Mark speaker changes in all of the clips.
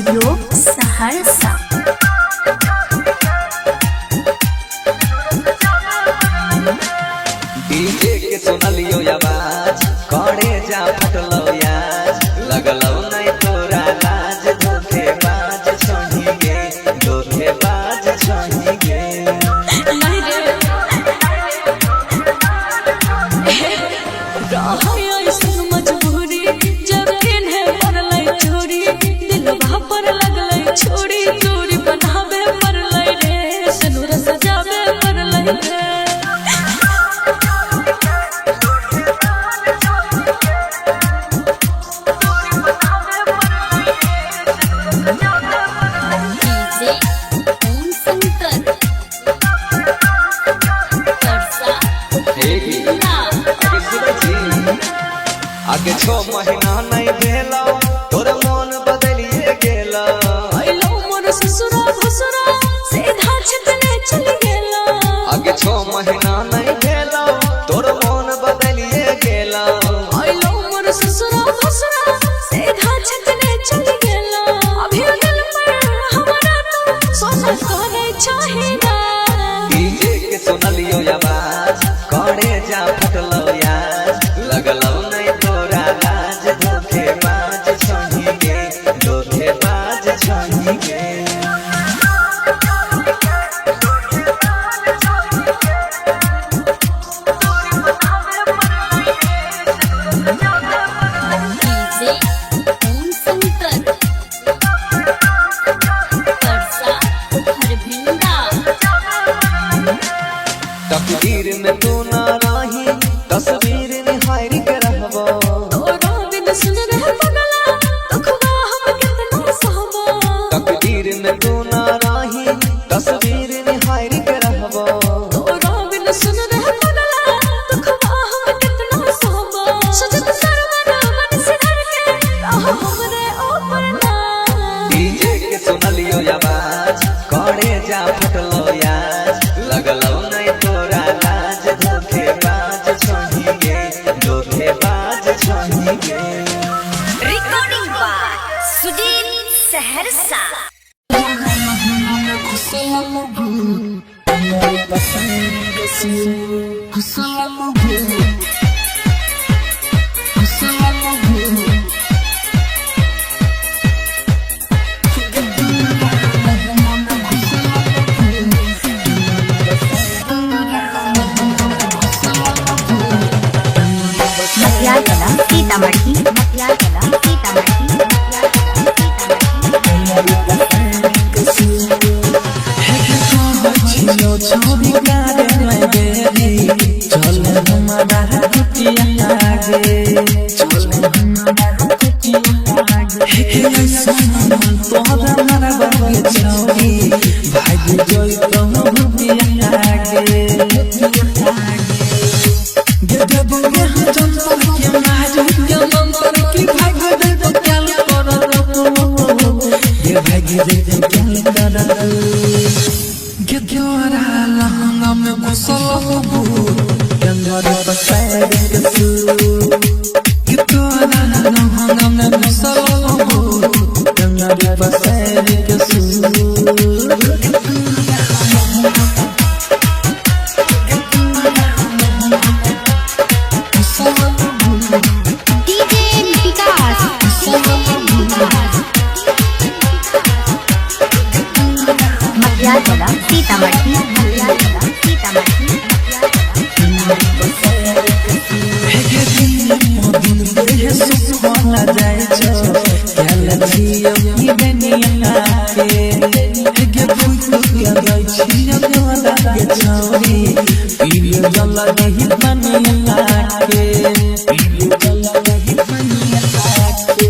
Speaker 1: Studio Saharsa.
Speaker 2: DJ के सुनलियो आवाज करे जा फटलो याज लगलो नहीं तोरा लाज धोखेबाज छोही गे धोखेबाज छोही गे
Speaker 3: मजबूरी जब किन्हे पड़लै चोरी दिलवा पर लगलै छोरी दूरी बनावे पड़लै रे सिनुर सजावे पड़लै रे
Speaker 2: आगे 6 महीना नहीं भेलो तोर मन बदलिए गेलो
Speaker 3: आइलो मोर ससुरा भसुरा सीधा छतने चल गेला
Speaker 2: आगे 6 महीना नहीं भेलो तोर मन बदलिए गेलो
Speaker 3: आइलो मोर ससुरा भसुरा सीधा छतने चल गेला अभी दिल पर हमरा तो सोना करे चाहिदा
Speaker 2: डीजे के सुनलियो आवाज करे जा फटलो याज लगलो नहीं तोरा लाज धोखेबाज छोही गे धोखेबाज छोही गे तकदीर में तू ना रही तस्वीर निहार के रहबो
Speaker 3: तोरा बिन सुन रह पगला दुखवा हम कितना सहबो
Speaker 2: तकदीर में तू ना रही तस्वीर निहार के रहबो
Speaker 3: तोरा बिन सुन रह पगला दुखवा हम कितना सहबो सजत सरवरा मन से धर के रह हमरे ऊपर ना
Speaker 2: डीजे के सुनलियो आवाज करे जा फटलो याज लगलो नहीं तोरा लाज धोखेबाज छोही गे धोखेबाज छोही गे
Speaker 1: रिकॉर्डिंग बाय सुदीन सहरसा। मटियाला सीतामढ़ी मटियाला सीतामढ़ी
Speaker 4: छवि कारे लगे चल हमारा कुटिया आगे चल हमारा कुटिया आगे मन तोरा हमारा बगे छवि भाग जोई तो कुटिया आगे गे बोले हम जनता के मारू के मंत्र की भाग दे तो क्या करो गे भाग दे तो क्या करो Gyora lahanga me gusobu Gyora pasai kesu Gyora lahanga me gusobu Gyora pasai kesu
Speaker 1: DJ Vikas Matiyala Sitamarhi Matiyala Sitamarhi
Speaker 4: दिन पे सुखना जाए छो क्या छियो ई दुनिया के गे फूल के गई छियो तोरा के छौरी पीलियो जला नहीं बनिया के पीलियो जला नहीं बनिया के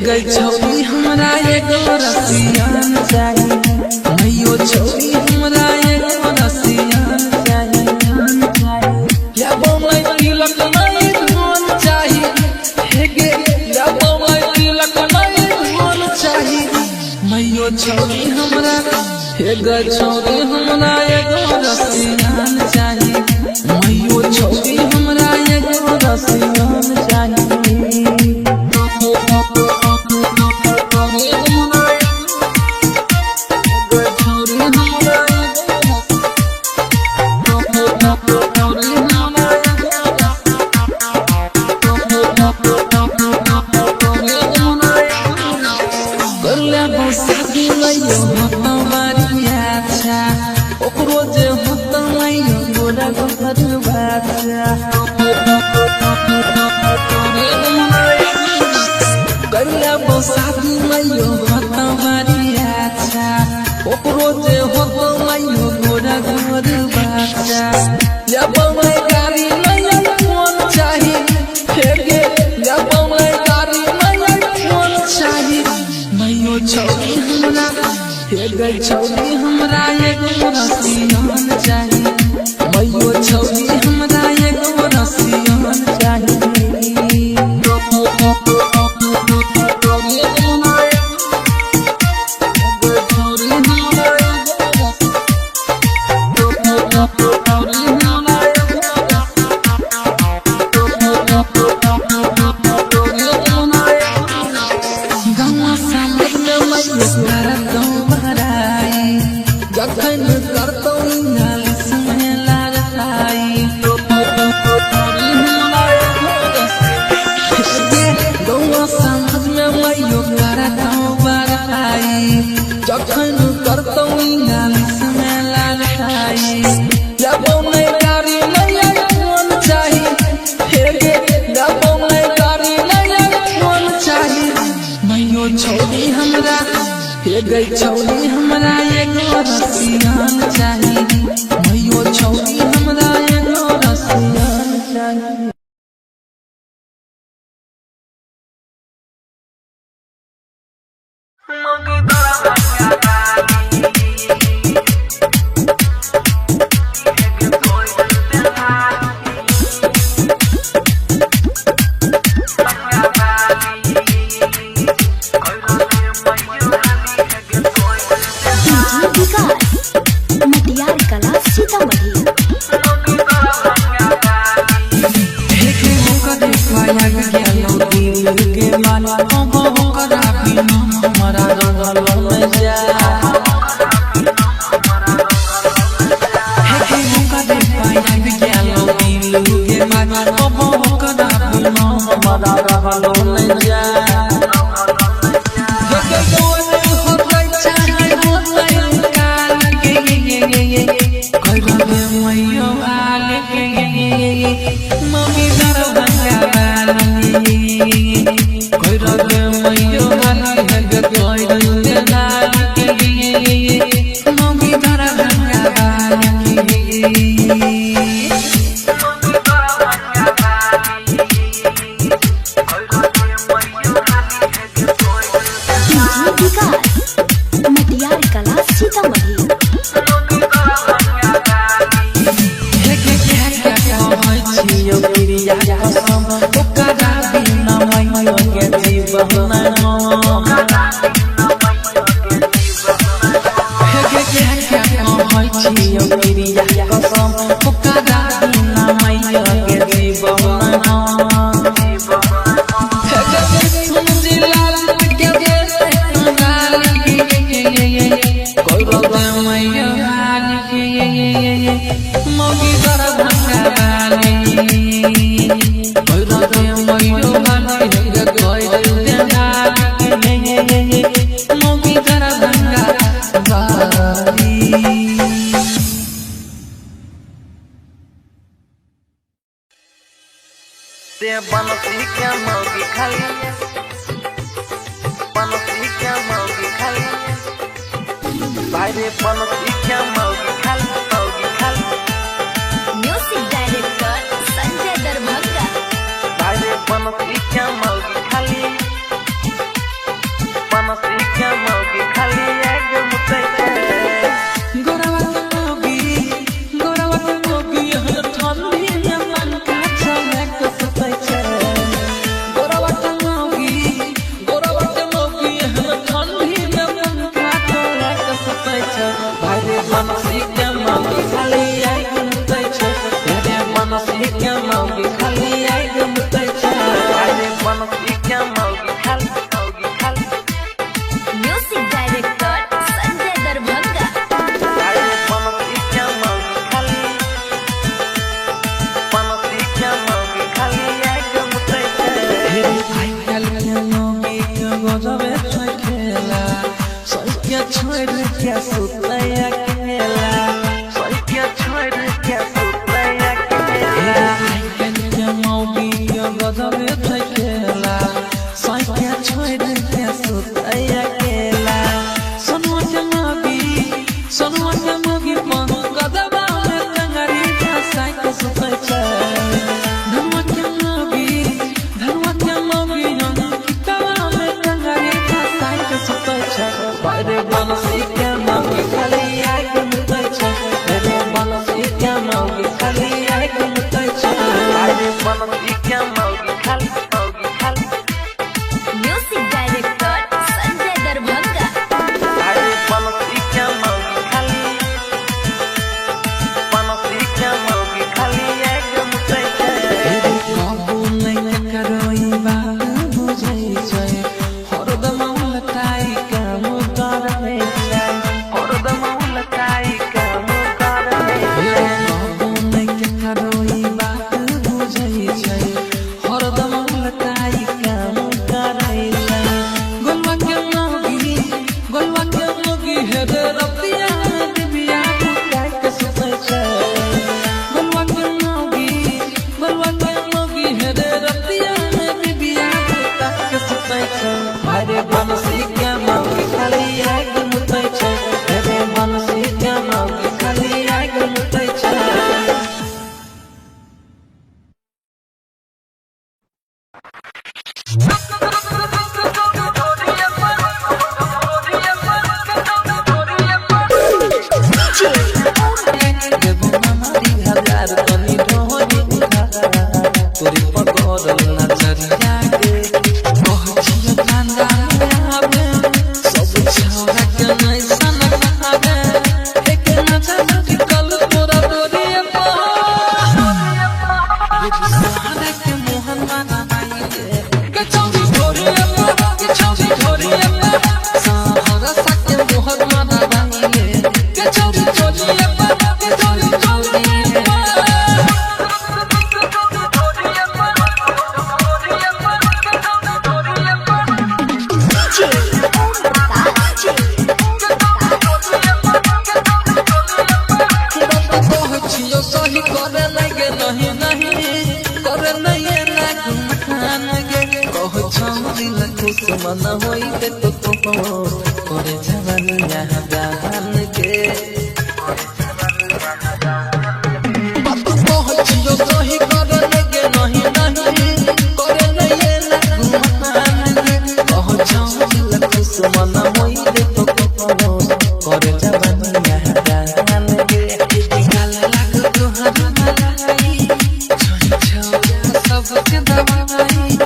Speaker 4: गई छौरी हमरा एगो रसियान चाही मैयो छौरी हमरा एगो रसियान चाही या बोलै तिलक नहीं धन चाही हे गे या बोलै तिलक नहीं धन चाही मैयो छौरी हमरा हे गई छौरी हमरा एगो रसियान चाही मैयो छौरी हमरा एगो रसियान चाही छौरी हमरा एगो रसियान चाही मैयो छौरी हमरा एगो रसियान चाही गई छौरी हमरा एगो रसियान चाही मैयो छौरी हमरा एगो रसियान चाही
Speaker 1: म्यूजिक डायरेक्टर संजय दरभंगा।
Speaker 2: क्या मौगी खाली
Speaker 4: अरे बनसी के मौगी खाली आग मुतै छै अरे बनसी के मौगी खाली आग मुतै छै अरे बनसी के मौगी खाली
Speaker 1: म्यूजिक डायरेक्टर संजय दरभंगा।
Speaker 4: अरे बनसी के मौगी खाली आग मुतै छै काबू नहीं करई बा बुझै छै हरदम लटाई काम करबै छै हरदम लटाई काम करबै छै काबू नहीं करई बा बुझै छै हरदम लटाई काम करै छै गोलवा के मौगी हे रे रतिया दिबिया कुटा के सुतै छै गोलवा के मौगी हे रे रतिया दिबिया कुटा के सुतै छै अरे बनसी के मौगी खाली आग मुतै छै अरे बनसी के मौगी खाली आग मुतै छै देबो हमारी हजार तनी ढोरी उठा तोरी पकड़ल नजरिया के पहुंचियो खानदान आवे सब छौरा के नहीं सनक आवे एक नजर निकल तोरा तोरी सहारा के मोहन माना भाई के चौरी ढोरी सहारा सा के मोहन माना भाई के चौरी सही करे लगे नहीं करे नहीं ना घुमखान गे कह छौरी लखुस मन होई के तो करे जवानी यहाँ बयान के पहुंचियो सही करे लगे नहीं करे नहीं ना घुमखान गे कह छौरी लखुस मन होई के तो करे जवानी यहाँ बयान के सबके दवाई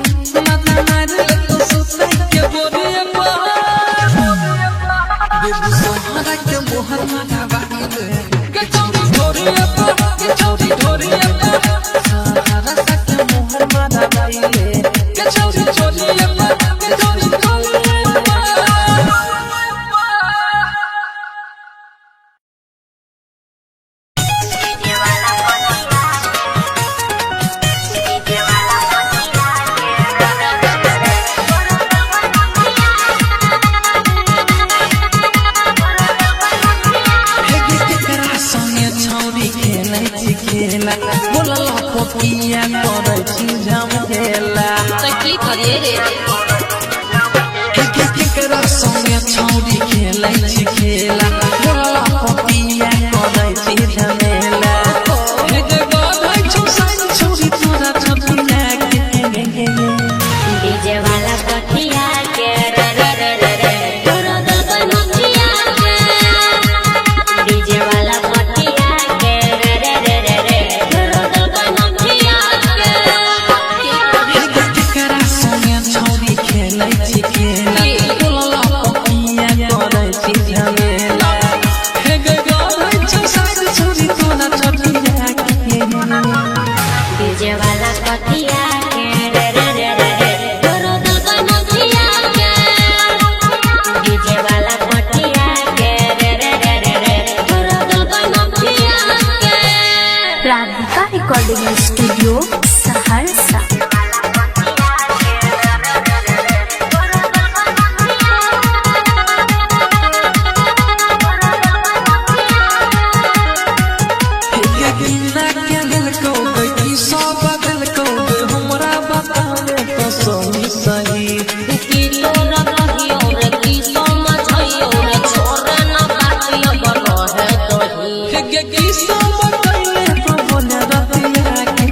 Speaker 4: माथा मारे तो सुतै के बोरिया बेबी सोहरा के मोहर माथा बाहिले के चौरी ढोरिया सहारा सा के मोहर माथा बाहिले के चौरी ढोरिया बोला पपिया करे छी जम खेला
Speaker 3: की करिए रे
Speaker 4: केकरा संगे छौरी खेलै छी खेला बोला पपिया करे छी झमेला हे जे गाधै छौ साइन छौरी तोरा छपिया के
Speaker 1: डीजे वाला कटिया के रे रे रे रे रे तोरा दल बनतिया के डीजे वाला कटिया के रे रे रे रे रे तोरा दल बनतिया के
Speaker 4: केकरा संगे छौरी खेलै छी खेला बोला पपिया करे छी झमेला हे जे गाधै छौ साइन छौरी तोरा छपिया के
Speaker 1: डीजे वाला कटिया के रे रे रे रे रे तोरा दल बनतिया के डीजे वाला कटिया के रे रे रे रे रे तोरा दल बनतिया के राधिका रिकॉर्डिंग स्टूडियो सहरसा।
Speaker 4: हमरा बतावे तो सही
Speaker 1: की तोरा कहियो रे की समझइयो रे छोरे न बातियो बरहे दही
Speaker 4: के सब कइले तो बोले रतिया के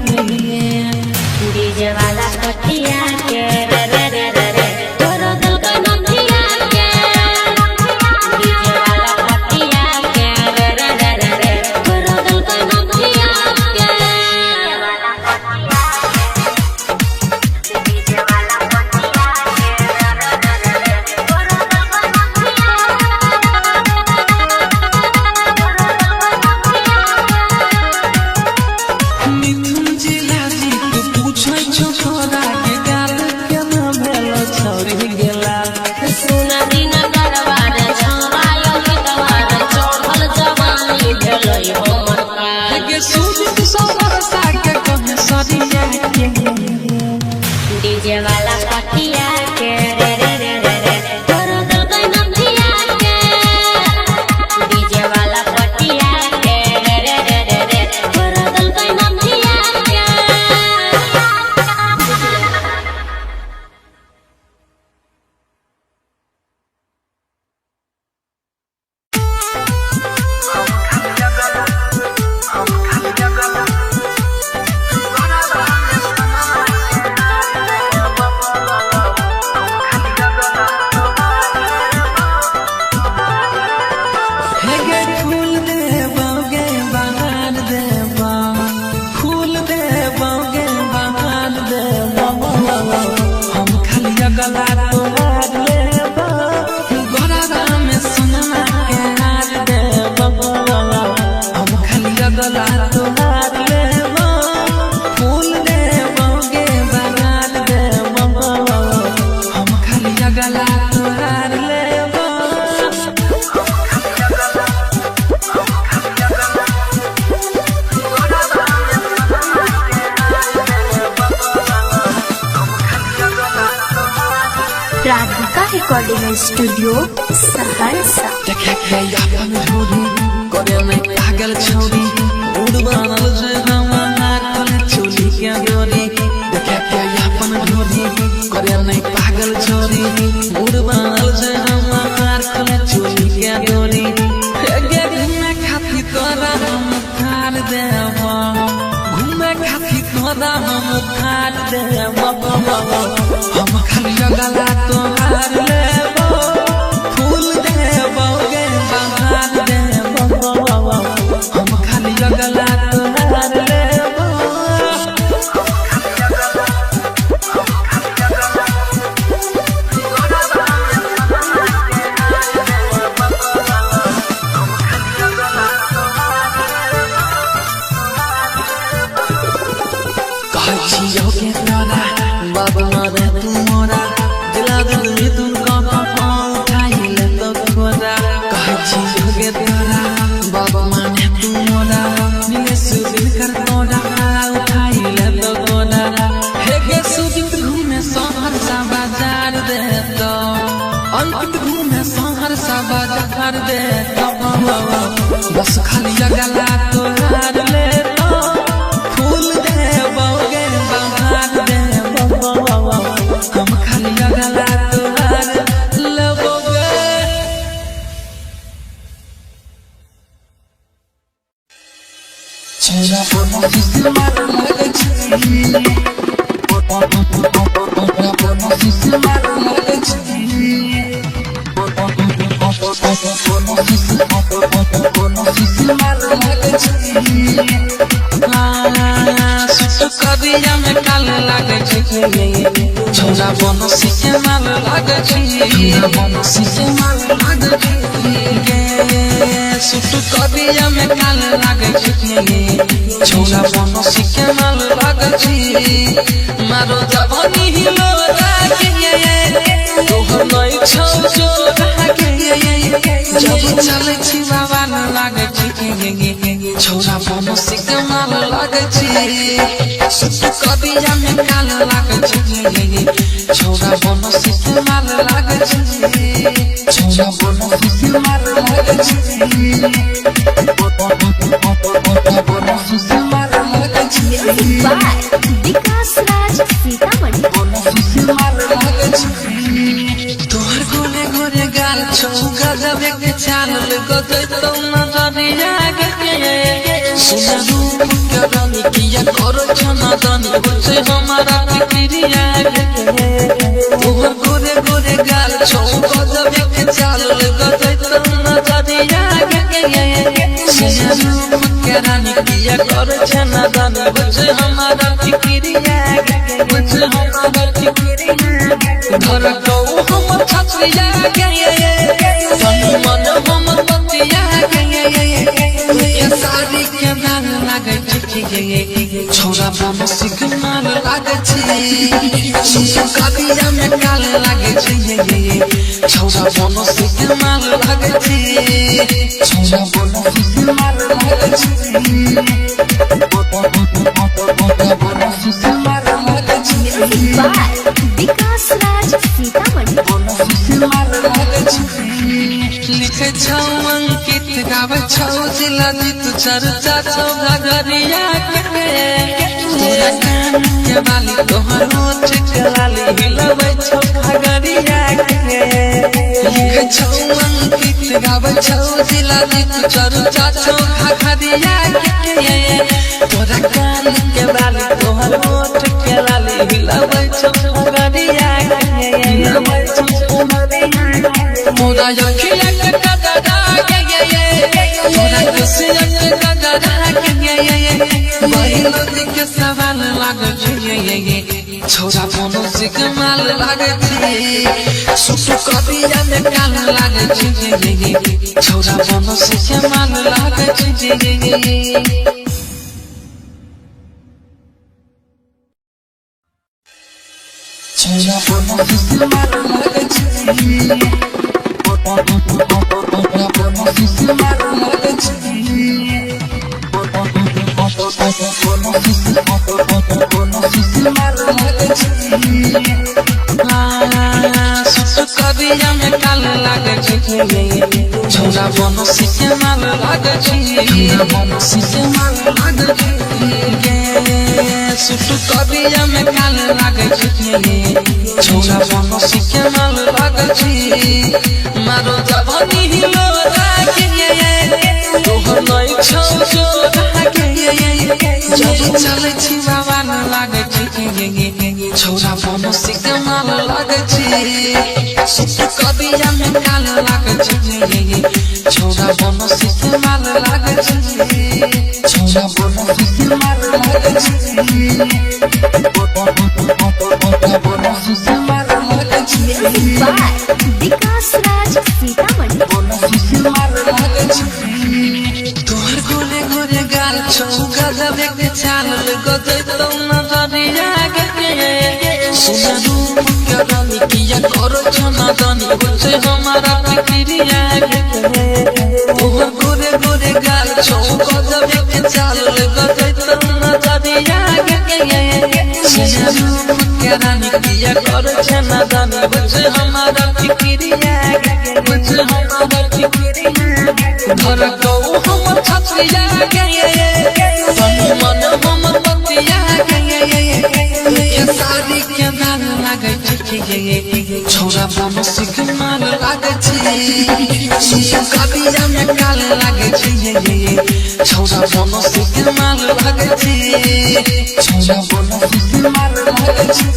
Speaker 3: स्टूडियो सहरसा।
Speaker 4: देखे के अपन ढोरी करे में पागल छौरी उड़वानल जे हमार खले चोली के डोरी। देखे के अपन ढोरी करे में पागल छौरी उड़वानल जे हमार खले चोली के डोरी। गे घूमे खाती तोरा हम खार देवा घूमे खाती तोरा हम खार देवा हम खाली गला तोहार लेबो फूल देबो गे बहार देबो हम खाली गला तोहार लेबो। कहचियो के तोरा बाबू मारे तू मोरा दिला दिल में तुमको उठाई ले तो खोरा। कहचियो के तोरा बाबू मारे तू मोरा मिले सुदिन कर तोरा उठाई ले तो खोरा। हे गे सुदिन घूमे शहर सा बाजार दे तो अंकित घूमे शहर सा बाजार दे तो बस खाली गला तोहार ले तो फूल देबो गे बहार देबो हम खाली गला तोहार लेबो गे। छोरा बोनो किसी मार लगे छी बोनो किसी मार लगे छी बोनो किसी मार लगे छी। सुट करिया में काल लागे छी छोरा बोनो किसी मार लगे छी बोनो किसी मार लगे छी गे सुट करिया में काल लागे छी छोरा बोनो किसी मार लगे छी। मारो जवानी हिलो रागे तोहर नहीं छौ जो रागे जब चले छी बाबा न लागे छी छोरा बोनो किसी मार लगे छी सुट करिया में काल लागे छी छोरा बोनो किसी मार लगे छी छोरा बोनो किसी मार लगे छी बोनो किसी मार लगे छी
Speaker 1: विकास राज सीतामढ़ी।
Speaker 4: बोनो किसी मार लगे छी। तोहर गोरे गोरे गाल छौ गजब के चाल गजै तो नजरिया गे सुना रूप के रानी किया करो छना दानी होछे हमारा फिक्रिया गे तोहर गोरे गोरे गाल छौ गजब के चाल गजै तो नजरिया गे सुना रूप के रानी किया करो छना दानी होछे हमारा फिक्रिया गे होछे हमारा फिक्रिया घर को हम छछिया गे तन मन हम बतिया गे ये सारी के दाग लागे छी छोरा बोनो किसी मार लागे छी सुट करिया में काल लागे छी छोरा बोनो किसी मार लागे छी छोरा बोनो किसी मार लागे छी बोनो किसी मार लागे छी
Speaker 1: विकास राज सीतामढ़ी।
Speaker 4: बोनो किसी मार लागे छी। लिखे छौ अंकित गावे छौ जिला जीत चर्चा छौ घगरिया के तोरा कान के बाली तोहर होठ के लाली हिलबै छौ घगरिया के। लिखे छौ अंकित गावे छौ जिला जीत चर्चा छौ घगरिया के तोरा कान के बाली तोहर होठ के लाली हिलबै छौ घगरिया के हिलबै छौ घगरिया मोरा अखिया के गगरा के मोरा खुशिया के गगरा के महिला के सवाल लागे छी छोरा बोनो किसी मार लागे छी सुट करिया में काल लागे छी छोरा बोनो किसी मार लागे छी। छोरा बोनो किसी मार लागे छी बोनो किसी मार लागे छी बोनो किसी मार लागे छी। करिया में काल लागे छी छोरा बनसी के माल लागे छी छोरा बनसी के माल लागे छी सुट करिया में काल लागे छी छोरा बनसी के माल लागे छी मारो जवानी हिलो रागे तोहर नई छौ जो रागे जब चले छी बाबा न लागे छी छोरा बनसी के माल लागे छी सुट करिया में काल लागे छी छोरा बनसी के माल लागे छी छोरा बनसी के माल लागे छी बनसी के माल लागे छी
Speaker 1: विकास राज सीतामढ़ी
Speaker 4: बनसी के माल लागे छी तोहर गोरे गोरे गाल छौ गजब के चाल गजब तो न दरिया के सुना रूप के रानी किया करो छना दानी बोलते हमारा फिक्रिया के तोहर गोरे गोरे गाल छौ गजब के चाल गजब तो न दरिया के सुना रूप के रानी किया करो छना दानी बोलते हमारा फिक्रिया के बोलते हमारा फिक्रिया घर को हम छतिया के तनु मन हम पतिया के सारी के दाल लागे छी छोरा बनसी के माल लागे छी कबिया में काल लागे छी छोरा बनसी के माल लागे छी छोरा बनसी के माल लागे छी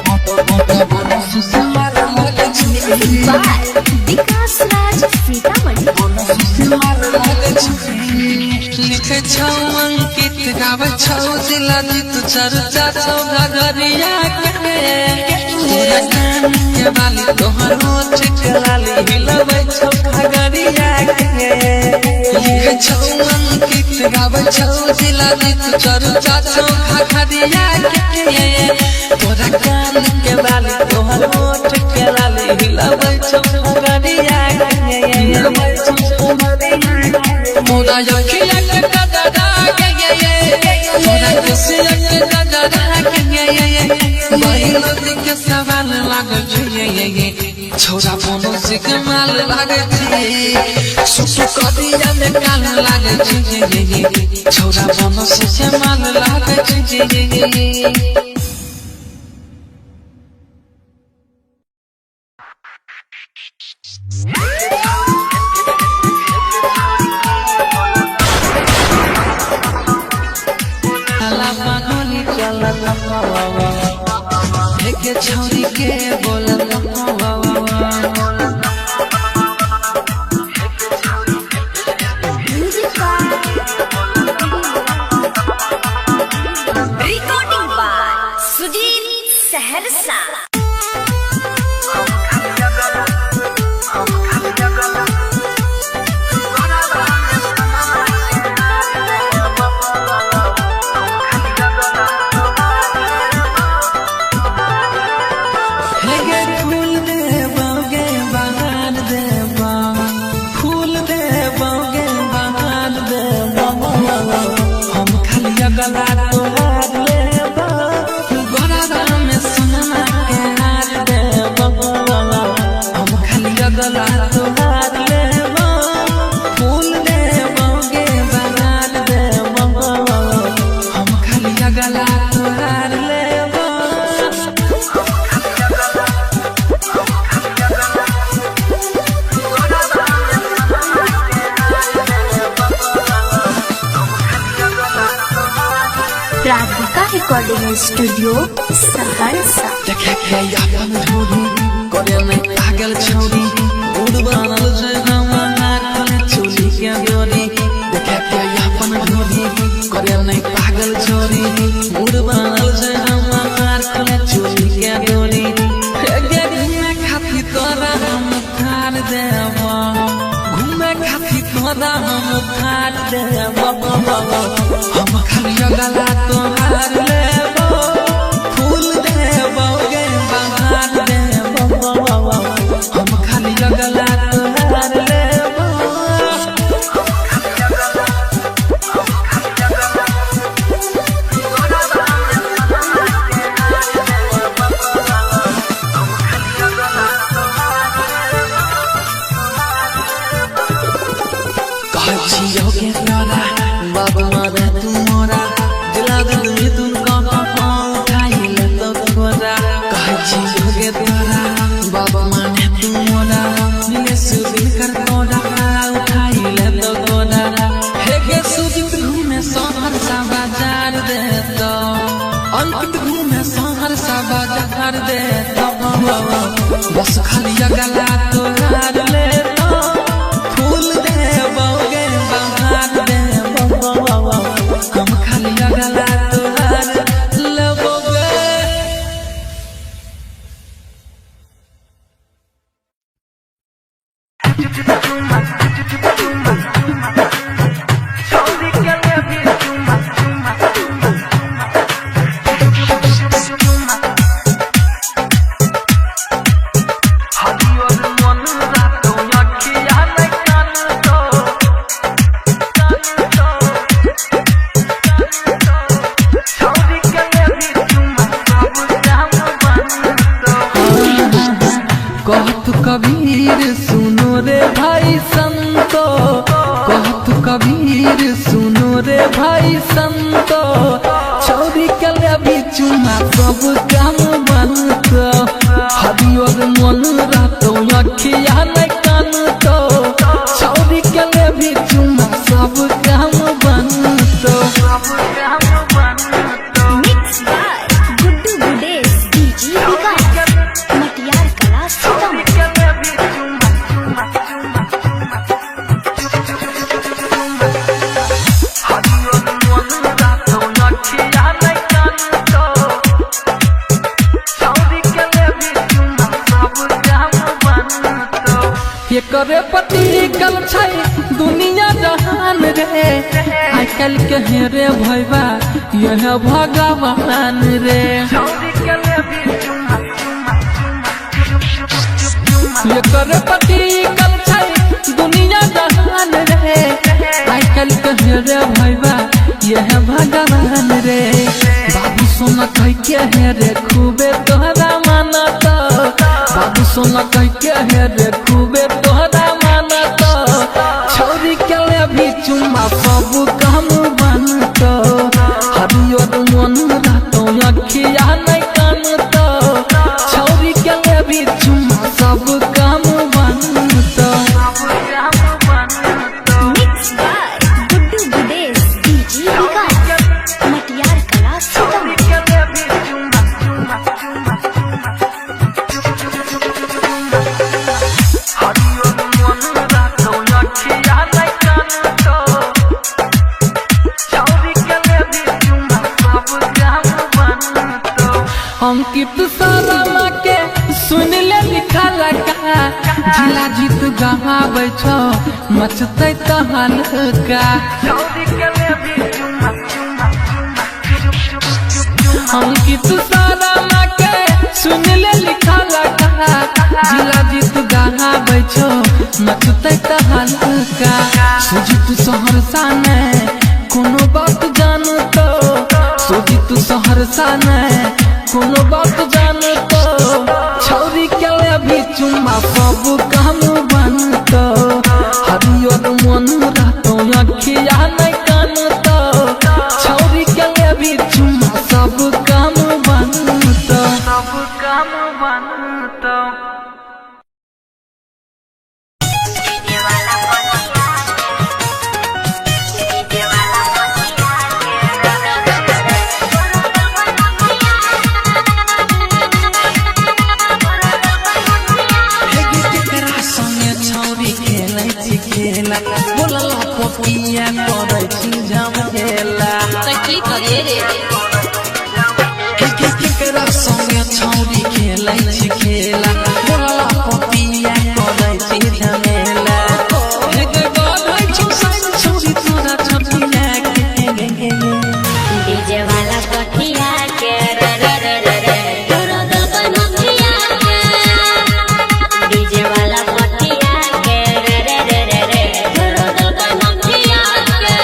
Speaker 4: बनसी के माल लागे छी
Speaker 1: विकास राज सीतामढ़ी
Speaker 4: बनसी के माल लागे छी लिखे छौ अंकित गावे छौ दिला जीत चर्चा छौ घरिया के तोरा कान के बाली तोहर होठ के लाली हिलबै छौ घरिया के लिखे छौ अंकित गावे छौ दिला जीत चर्चा छौ घरिया के तोरा कान के बाली तोहर होठ के लाली हिलबै छौ घरिया के हिलबै छौ घरिया मोरा यखिया के गदरा के मोरा कुसिया के गदरा के महिलो के सवाल लागे छी छोरा बनसी के माल लागे छी सुसु करिया में काल लागे छी छोरा बनसी के माल लागे छी छोरी के बोलल
Speaker 1: रिकॉर्डिंग बाय सुधीर सहरसा
Speaker 4: गला तोहार लेबा गोरा में सोना के हार देबा हम खाली गला तोहार लेबा फूल देबा गे बनार देबा हम खाली गला तोहार लेबा
Speaker 1: राधिका रिकॉर्डिंग स्टूडियो सहरसा
Speaker 4: देखे के अपन ढोरी करे में पागल छोरी उड़ बनल से हमार कले चोली के डोरी देखे के अपन ढोरी करे में पागल छोरी उड़ बनल से हमार कले चोली के डोरी घूमे खाती तोरा हम खार देबा घूमे खाती तोरा हम खार देबा हम खाली गला तोहार लेबा फूल देबा गे बहार देबा हम खाली गला तोहार लेबा दे बस खाली अगला तोहार ले फूल दे बोगे बहार दे हम खाली अगला तोहार ले बोगे। कहत कबीर सुनो रे भाई संतो, कहत कबीर सुनो रे भाई संतो, छौरी के भी चुमा सब काम बनतो, हरियर मन रहतो अखिया नहीं कानतो, छौरी के भी चुमा सब काम बनतो।
Speaker 1: Mixed by Guddu Gudes, DJ Vikas, Matiyar Kala Sitamarhi।
Speaker 4: करे पति कल छै दुनिया जहान रे, आइ कल के हेरे भैया यह भगवान रे, ये करे पति कल छै दुनिया जहान रे, आइ कल के हेरे भैया यह भगवान रे। बाबू सोना कह के हेरे खूबे तोहरा मानत, बाबू सोना कह के हेरे खूबे तोहरा मानत, छौरी के भी चुमा सब काम बनत, हरियर मन रहतो अखिया नहीं कानत, छौरी के भी चुमा सब काम बनत।
Speaker 1: Mixed by Guddu Gudes, DJ Vikas, Matiyar Kala Sitamarhi।
Speaker 4: Ankit सारा के सुन ले लिखा लगा, जिला जीत गहाबै छौ मचतै तहन का, अंकित सारा के सुन ले लिखा लगा, जिला जीत गहाबै छौ मचतै तहन का, सुजित सहरसा ने कोनो बात जानतो, सुजित सहरसा ने कोनो बात जानतो, छौरी के भी चुमा सब काम बनतो, हरियर मन रहतो अखिया नहीं कानतो, छौरी के भी चुमा सब काम बनतो, सब काम बनतो। बोला पपिया करे छी झमेला,
Speaker 3: की करे रे
Speaker 4: केकरा संगे छौरी खेलै छी खेला, बोला पपिया करे छी झमेला, हे गगन छी साइन छौरी तोरा छपिया के
Speaker 1: डीजे वाला कठिया के रे रे रे रे रे, तोरो दिल पे नथिया के, डीजे वाला कठिया के रे रे रे रे रे, तोरो दिल पे नथिया के।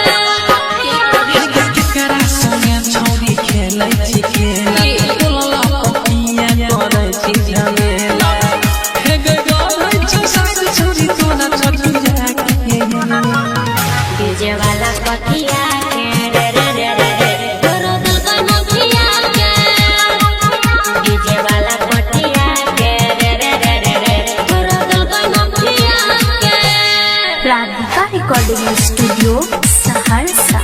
Speaker 4: केकरा संगे छौरी खेलै छी खेला, बोला पपिया करे छी झमेला, हे गगन छी साइन छौरी तोरा छपिया के
Speaker 1: डीजे वाला कठिया के रे रे रे रे रे, तोरो दिल पे नथिया के, डीजे वाला कठिया के रे रे रे रे रे, तोरो दिल पे नथिया के। Radhika recording studio Saharsa.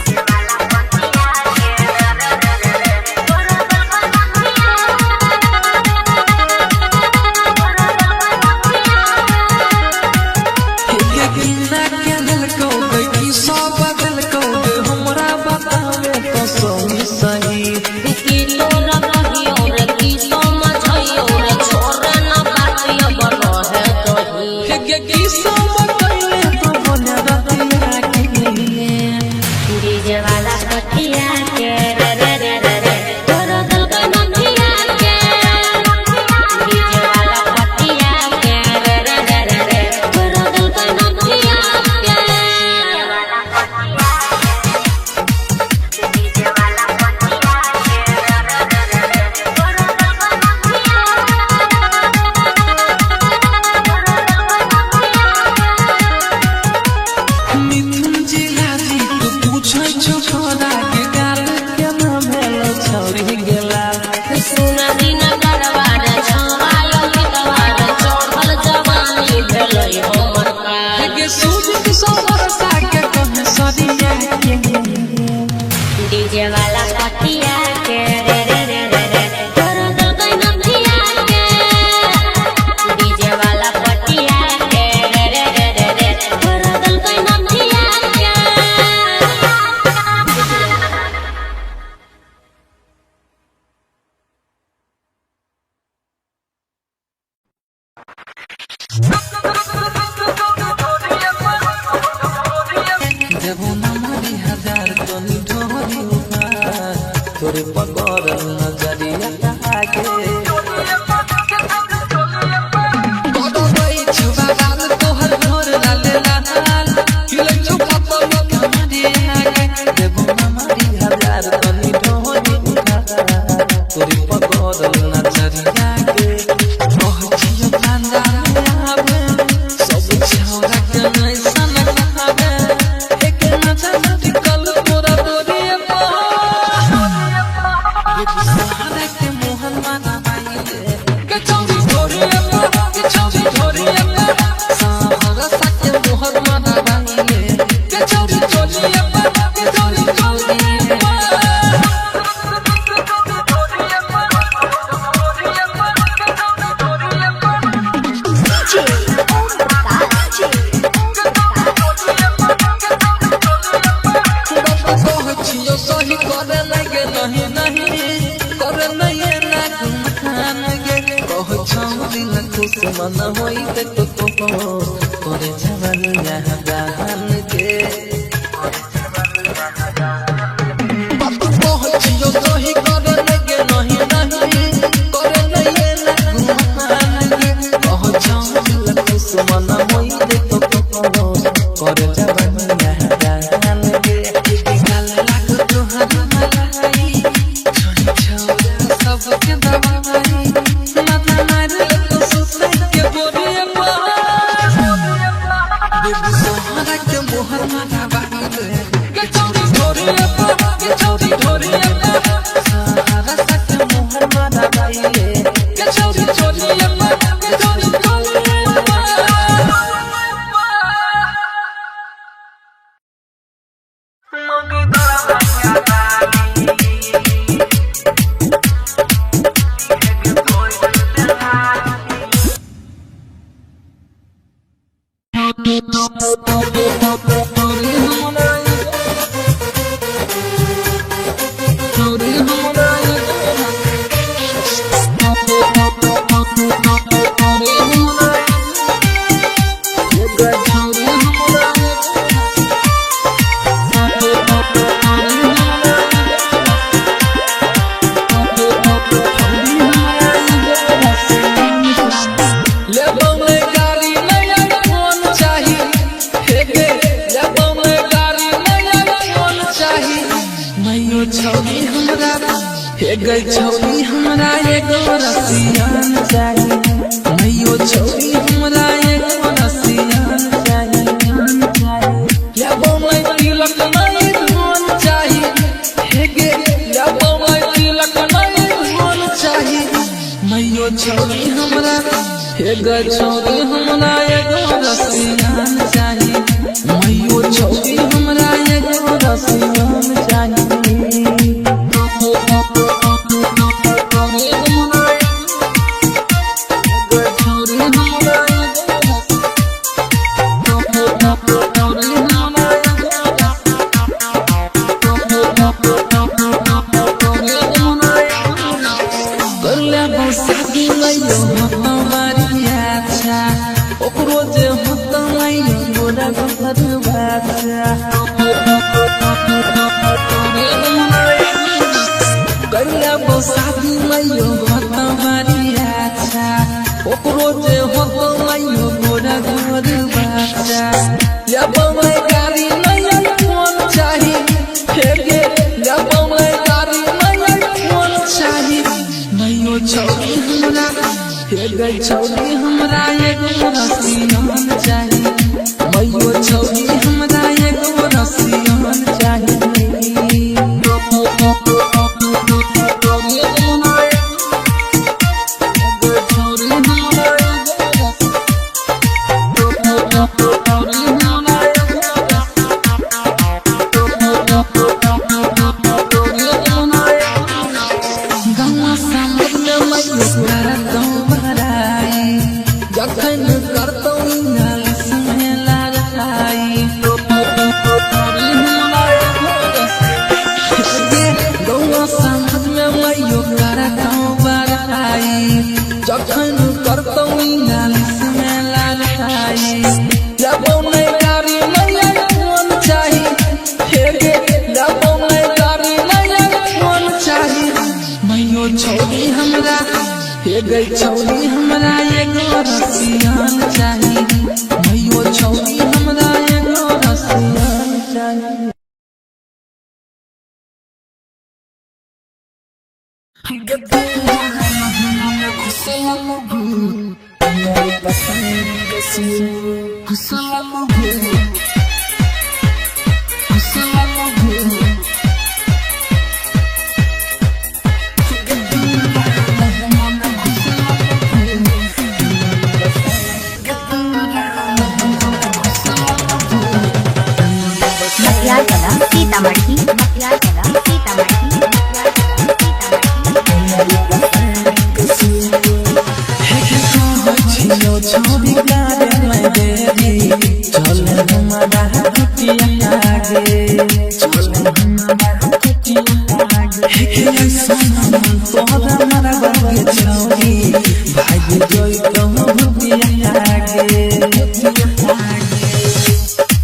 Speaker 4: देबो ना मारी हजार तनी ढोरी उपार तोरे पकड़ल नजरिया आगे बड़ो गई छुबा गाल तोहर घर लाले लाल किले छुपा तो हमारे आगे देबो ना मारी हजार तनी ढोरी उपार तोरे पकड़ल नजरिया आगे ओह जियो कांदा आवे सब छौरा के नहीं सन खावे एक नजर निकल तोरा तोरे सहारा के मोहन माना बाईले के चौरी ढोरी के चौरी ढोरी सहारा के मोहन माना बाईले के चौरी ढोरी के चौरी ढोरी छियो सही करे लगे नहीं नहीं करे नहीं ना खान गे कह छौरी न खुश मन होई ते तो करे जवानी यहाँ दान गे कह छियो सही करे लगे नहीं नहीं करे नहीं ना खान गे कह छौरी न खुश मन होई ते तो करे जवानी यहाँ दान गे सबके दवाई माथा मारे तो सुसै के बोरिया देबू सहारा के मोहर माथा बाईले के चौरी ढोरिया के चौरी ढोरिया सहारा के मोहर माथा बाईले के चौरी ढोरिया के चौरी ढोरिया गई छौरी हमरा एगो रसियान चाहिए नैयो छौरी हमरा एगो रसियान चाहिए लेबो मैं तिलक नहीं धन चाहिए हे गे लेबो मैं तिलक नहीं धन चाहिए नैयो छौरी हमरा हे गई छौरी हमरा एगो रसियान चाहिए नैयो छौरी हमरा एगो रसियान चाहिए शादी मैयो भता बारी अच्छा ओकरो जे होतो मैयो गोरा घर बाचा जब मैं गाड़ी नहीं फोन चाही फेगे जब मैं गाड़ी नहीं फोन चाही मैयो छौरी हमरा फेगे छौरी हमरा एगो रसियान चाही मैयो छौरी हमरा एगो रसियान चाही जखन करतौ नालिस में
Speaker 1: मटियार कला सीतामढ़ी मटियार कला सीतामढ़ी
Speaker 4: छोड़ी गारे मैं देरी चले हमारा कुटिया आगे चले हमारा कुटिया आगे हे सोना तोरा हमारा बगे छोड़ी भाई जोई तो कुटिया आगे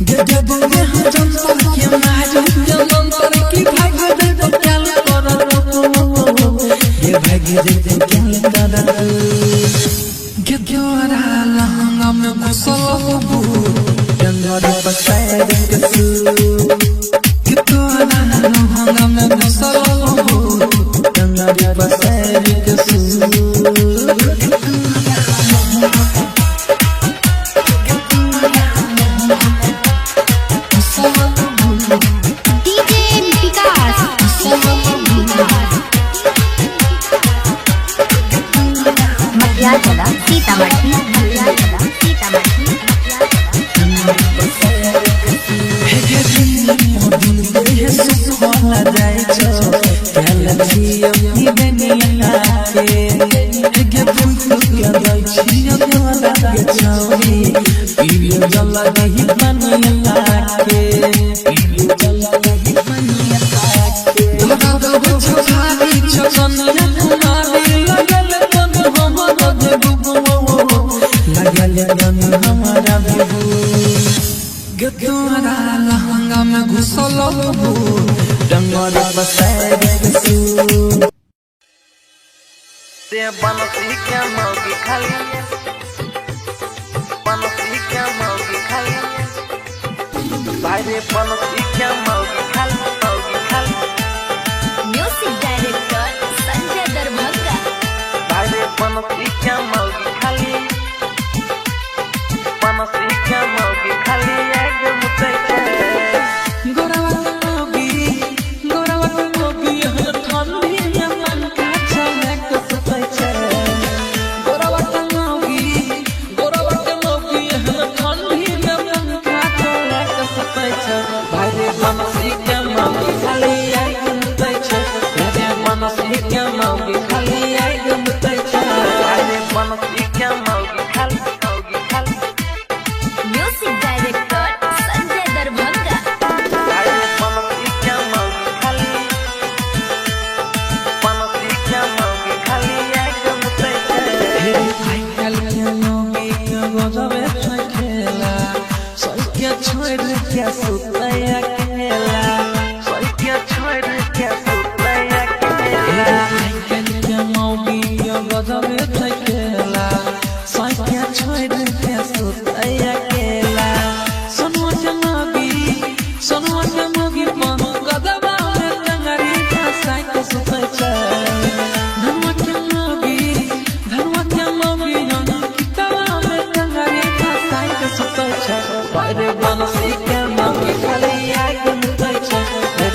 Speaker 4: गे बोले हम जंतर के मारू जंतर की भाग दे तो क्या करो ये भाग दे तो क्या करो Gedora lahanga me musobu Gedora pasay de kesu Gedora lahanga me musobu Gedora pasay de kesu
Speaker 1: DJ विकास मटियार कला सीतामढ़ी मटियार कला Sitamarhi
Speaker 4: Gedora lahanga me gusolo Dangora basay de kesu
Speaker 2: ते बनसी क्या मौगी खाली बनसी क्या मौगी खाली भाई रे बनसी क्या मौगी खाली
Speaker 1: म्यूजिक डायरेक्टर संजय दरभंगा
Speaker 2: भाई रे बनसी क्या मौगी खाली बनसी क्या मौगी खाली एक मुते
Speaker 4: गोरावा मोगी हर ठंडी में मन का चमक सतै छे गोरावा मोगी हर ठंडी में मन का चमक सतै छे भाई रे बनसी के मोगी खाली एक मुते छे रे बनसी के मोगी खाली एक मुते छे
Speaker 2: भाई रे बनसी क्या मौगी खाली
Speaker 1: म्यूजिक डायरेक्टर संजय दरभंगा
Speaker 2: भाई रे बनसी क्या मौगी खाली एक मुते
Speaker 4: हे आई कल के लोगी के गजबे खेला सके छोड़ के सुतै अकेला
Speaker 2: क्या छोड़ क्या सुतया के
Speaker 4: आई कल के लोगी के गजबे खेला सके छोड़ के सुतै अकेला सुनो जमागी मन गदबा में टंगरी फसाई के सुतै छे धनवा के लोगी हम किताबा में टंगरी फसाई के सुतै छे रे बनसी के मोगी खाली एक मुतै छे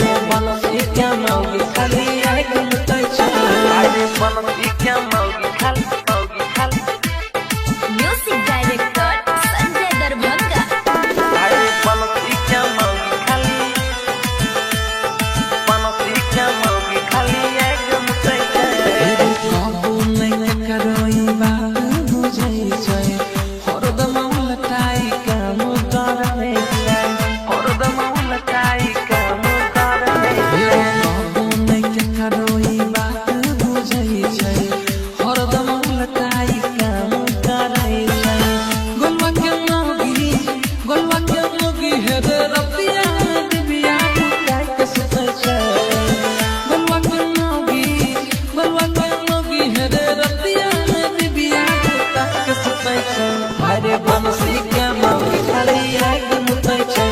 Speaker 4: रे बनसी के मोगी खाली एक मुतै छे
Speaker 2: अरे बनसी क्या मौगी खाली
Speaker 1: म्यूजिक डायरेक्टर संजय दरभंगा
Speaker 2: अरे बनसी क्या मौगी खाली एक मुते
Speaker 4: काबू नहीं करई बात बुझै छै हरदम लटाई काम करबै छै
Speaker 2: हरदम लटाई काम करबै
Speaker 4: काबू नहीं करई बात बुझै छै हरदम लटाई काम करै छै गोलवा के मोगी हे रे रतिया दिबिया बुझै के सुतै छै गोलवा के मोगी हे रे रतिया दिबिया बुझै के सुतै छै अरे बनसी के मोगी खाली एक मुतै छै